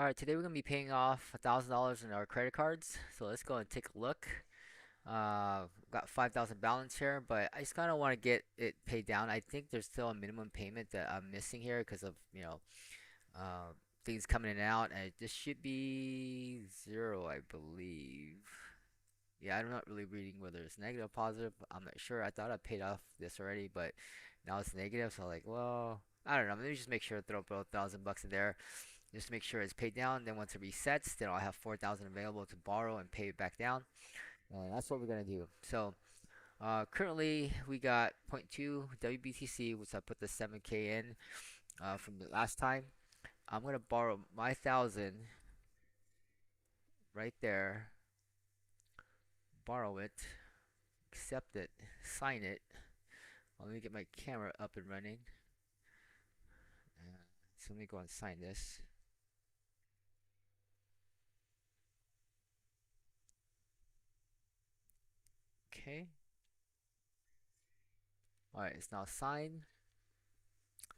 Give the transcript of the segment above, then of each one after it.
Alright, today we're gonna be paying off $1,000 in our credit cards. So let's go and take a look. Got 5,000 balance here, but I just kind of want to get it paid down. I think there's still a minimum payment that I'm missing here because of, uh, things coming in and out, and this should be zero, I believe. Yeah, I'm not really reading whether it's negative or positive. I'm not sure. I thought I paid off this already, but now it's negative. So like, well, I don't know. Let me just make sure to throw about 1,000 bucks in there just to make sure it's paid down. Then once it resets, then I'll have 4,000 available to borrow and pay it back down. And that's what we're gonna do. So currently we got zero point 0.2 WBTC, which I put the 7K in from the last time. I'm gonna borrow my 1,000 right there, borrow it, accept it, sign it. Let me get my camera up and running. So let me go and sign this. Okay. All right, it's now signed.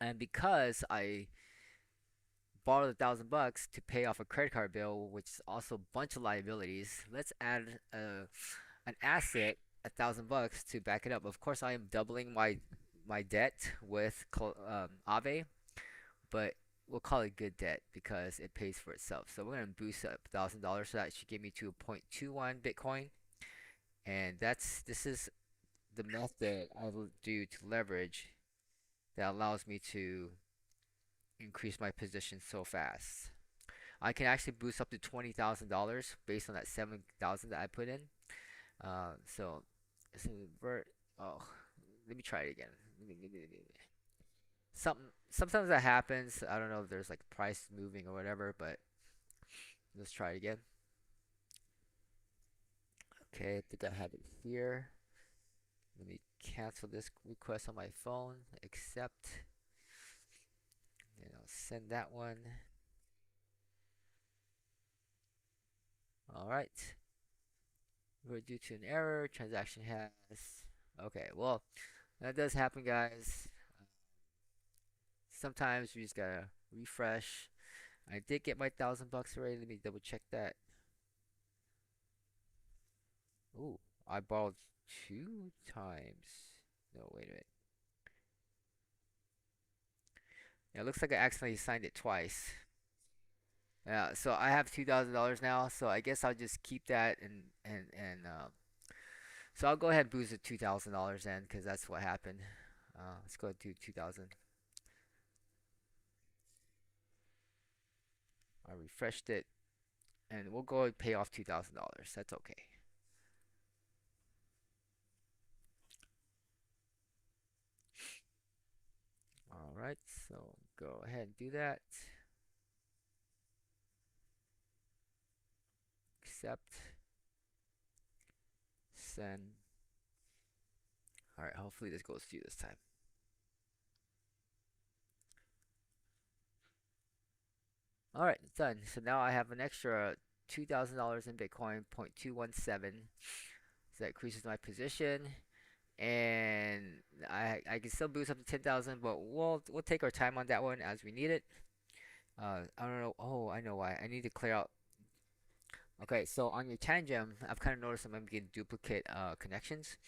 And because I borrowed 1,000 bucks to pay off a credit card bill, which is also a bunch of liabilities, let's add an asset, 1,000 bucks to back it up. Of course, I am doubling my debt with Aave, but we'll call it good debt because it pays for itself. So we're gonna boost up $1,000, so that should get me to 0.21 Bitcoin, and this is the method I will do to leverage that allows me to increase my position so fast. I can actually boost up to $20,000 based on that 7,000 that I put in. So it's invert. Oh, let me try it again. Sometimes that happens. I don't know if there's like price moving or whatever, but let's try it again. Okay, I think I have it here. Let me cancel this request on my phone. Accept. And I'll send that one. All right. We're due to an error. Transaction has. Okay, well, that does happen, guys. Sometimes we just gotta refresh. I did get my 1,000 bucks already. Let me double check that. Ooh, I borrowed 2 times. No, wait a minute. Yeah, it looks like I accidentally signed it twice. Yeah, so I have $2,000 now. So I guess I'll just keep that and so I'll go ahead and boost the $2,000 in because that's what happened. Let's go do 2,000. I refreshed it, and we'll go and pay off $2,000. That's okay. All right, so go ahead and do that. Accept, send. All right, hopefully this goes through this time. All right, it's done. So now I have an extra $2,000 in Bitcoin, 0.217. So that increases my position, and I can still boost up to 10,000, but we'll take our time on that one as we need it. I don't know. Oh, I know why. I need to clear out. Okay, so on your tangent, I've kind of noticed I'm getting duplicate connections,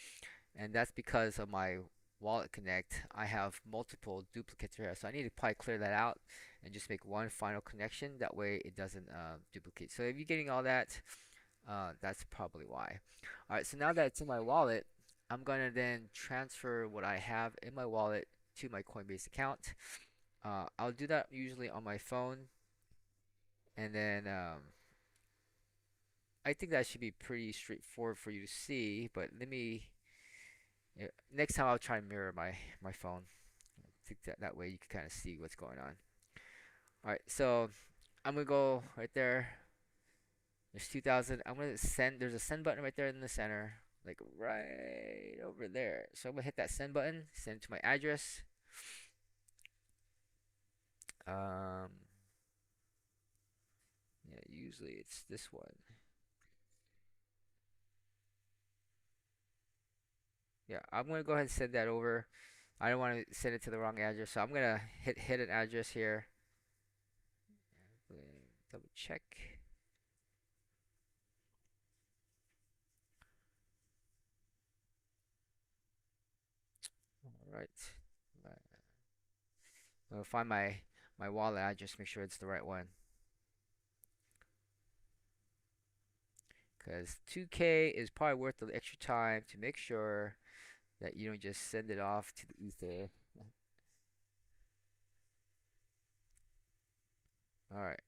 and that's because of my wallet connect. I have multiple duplicates here, so I need to probably clear that out and just make one final connection. That way it doesn't duplicate. So if you're getting all that, that's probably why. All right, so now that it's in my wallet, I'm gonna then transfer what I have in my wallet to my Coinbase account. I'll do that usually on my phone, and then I think that should be pretty straightforward for you to see. But let me yeah, next time I'll try and mirror my phone. I think that way you can kind of see what's going on. All right, so I'm gonna go right there. There's 2,000. I'm gonna send. There's a send button right there in the center, like right over there. So I'm gonna hit that send button. Send to my address. Um, yeah, usually it's this one. Yeah, I'm gonna go ahead and send that over. I don't want to send it to the wrong address, so I'm gonna hit an address here. double check. All right. I'll find my wallet. I just make sure it's the right one. Because 2K is probably worth the extra time to make sure that you don't just send it off to the ether. All right.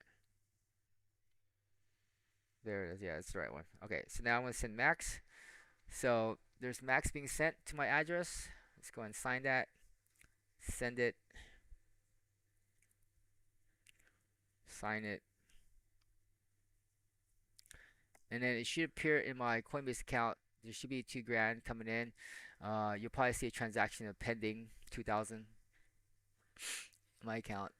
There it is. Yeah, it's the right one. Okay, so now I'm going to send Max. So there's Max being sent to my address. Let's go and sign that. Send it. Sign it. And then it should appear in my Coinbase account. There should be 2 grand coming in. You'll probably see a transaction of pending 2,000 in my account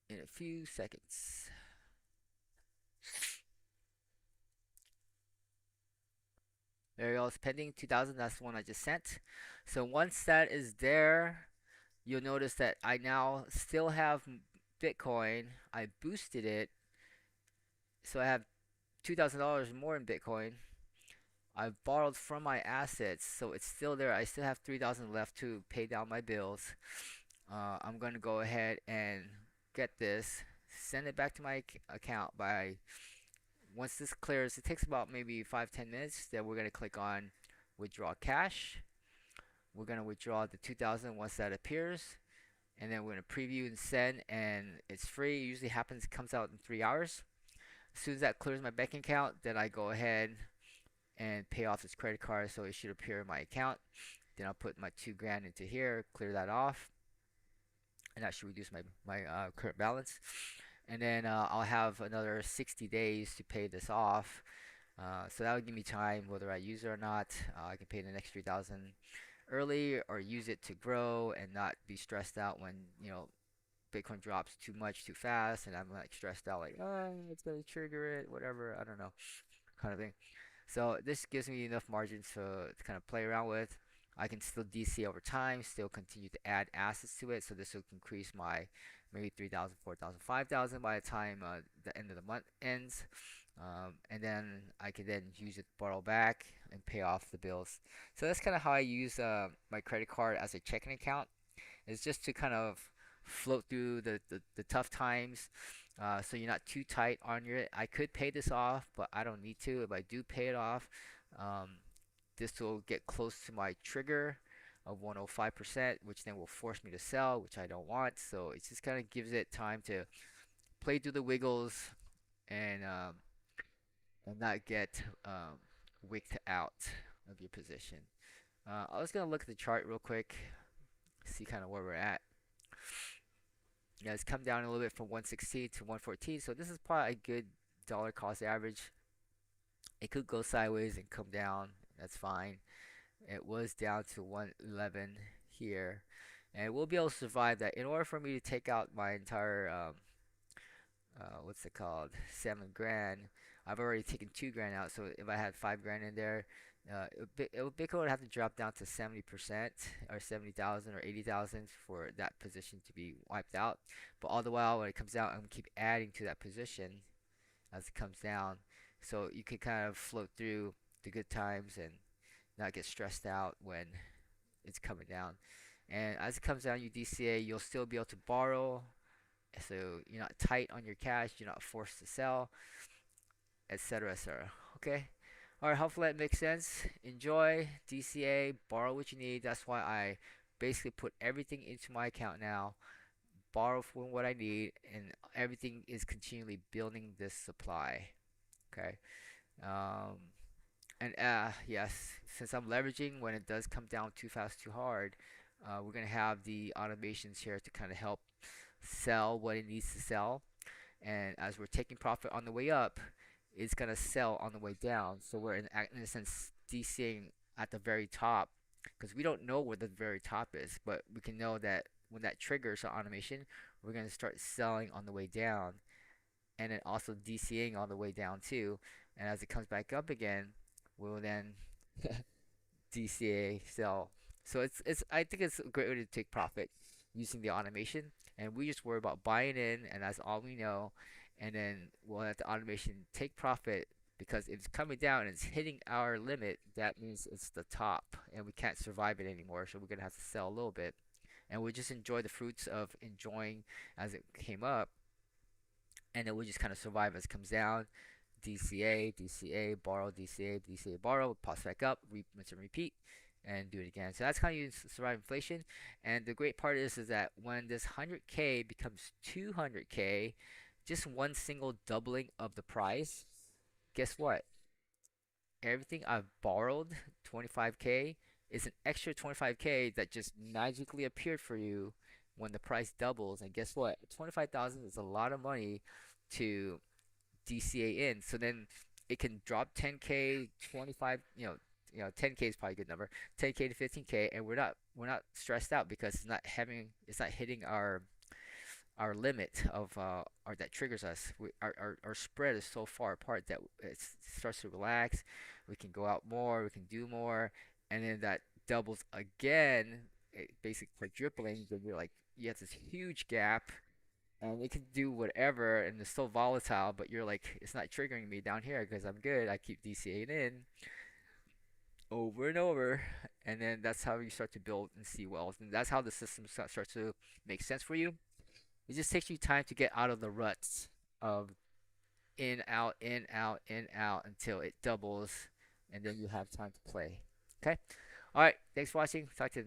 in a few seconds. There you go. It's pending 2,000. That's the one I just sent. So once that is there, you'll notice that I now still have Bitcoin. I boosted it, so I have $2,000 more in Bitcoin. I've borrowed from my assets, so it's still there. I still have 3,000 left to pay down my bills. I'm gonna go ahead and get this, send it back to my account by once this clears. It takes about maybe 5-10 minutes. Then we're gonna click on withdraw cash. We're gonna withdraw the 2,000 once that appears, and then we're gonna preview and send, and it's free. It usually happens, comes out in 3 hours. As soon as that clears my bank account, then I go ahead and pay off this credit card, so it should appear in my account. Then I'll put my 2 grand into here, clear that off, and that should reduce my current balance. And then I'll have another 60 days to pay this off. So that would give me time, whether I use it or not. I can pay the next 3,000 early or use it to grow and not be stressed out when Bitcoin drops too much too fast, and I'm like stressed out, like, oh, it's gonna trigger it, whatever, I don't know, kind of thing. So this gives me enough margins to kind of play around with. I can still DC over time, still continue to add assets to it. So this will increase my maybe 3,000, 4,000, 5,000 by the time the end of the month ends. And then I can then use it to borrow back and pay off the bills. So that's kind of how I use my credit card as a checking account. It's just to kind of float through the tough times, so you're not too tight on your. I could pay this off, but I don't need to. If I do pay it off, um, this will get close to my trigger of 105%, which then will force me to sell, which I don't want. So it just kind of gives it time to play through the wiggles and not get wicked out of your position. I was gonna look at the chart real quick, see kind of where we're at. Yeah, it's come down a little bit from 116 to 114, so this is probably a good dollar cost average. It could go sideways and come down, that's fine. It was down to 111 here, and we'll be able to survive that. In order for me to take out my entire what's it called, 7 grand, I've already taken 2 grand out. So if I had 5 grand in there, Bitcoin would have to drop down to 70% or 70,000 or 80,000 for that position to be wiped out. But all the while, when it comes out, I'm gonna keep adding to that position as it comes down. So you can kind of float through the good times and not get stressed out when it's coming down. And as it comes down, you DCA, you'll still be able to borrow. So you're not tight on your cash, you're not forced to sell, etc., etc. Okay? Alright, hopefully that makes sense. Enjoy, DCA, borrow what you need. That's why I basically put everything into my account now, borrow from what I need, and everything is continually building this supply. Okay? Um, and yes, since I'm leveraging when it does come down too fast, too hard, we're going to have the automations here to kind of help sell what it needs to sell. And as we're taking profit on the way up, it's gonna sell on the way down. So we're in a sense DCing at the very top because we don't know where the very top is, but we can know that when that triggers our automation, we're gonna start selling on the way down, and then also DCing on the way down too. And as it comes back up again, we'll then DCA sell. So it's I think it's a great way to take profit using the automation. and we just worry about buying in, and that's all we know. And then we'll let the automation take profit because if it's coming down and it's hitting our limit, that means it's the top and we can't survive it anymore. So we're gonna have to sell a little bit, and we just enjoy the fruits of enjoying as it came up, and then we just kind of survive as it comes down. DCA, DCA, borrow, DCA, DCA, borrow, pops back up, rinse and repeat, and do it again. So that's how you survive inflation. And the great part is that when this 100K becomes 200K, just one single doubling of the price, guess what? Everything I've borrowed, 25K, is an extra 25K that just magically appeared for you when the price doubles. And guess what? 25,000 is a lot of money to DCA in. So then it can drop 10K, 25, 10K is probably a good number. 10K to 15K, and we're not stressed out because it's not hitting our limit of or that triggers us. Our spread is so far apart that it starts to relax. We can go out more, we can do more, and then that doubles again, basically quadrupling. Then you're like, you have this huge gap, and it can do whatever, and it's so volatile. But you're like, it's not triggering me down here because I'm good. I keep DCAing in over and over, and then that's how you start to build and see wealth, and that's how the system starts to make sense for you. It just takes you time to get out of the ruts of in, out, in, out, in, out until it doubles, and then you have time to play. Okay? All right. Thanks for watching. Talk to you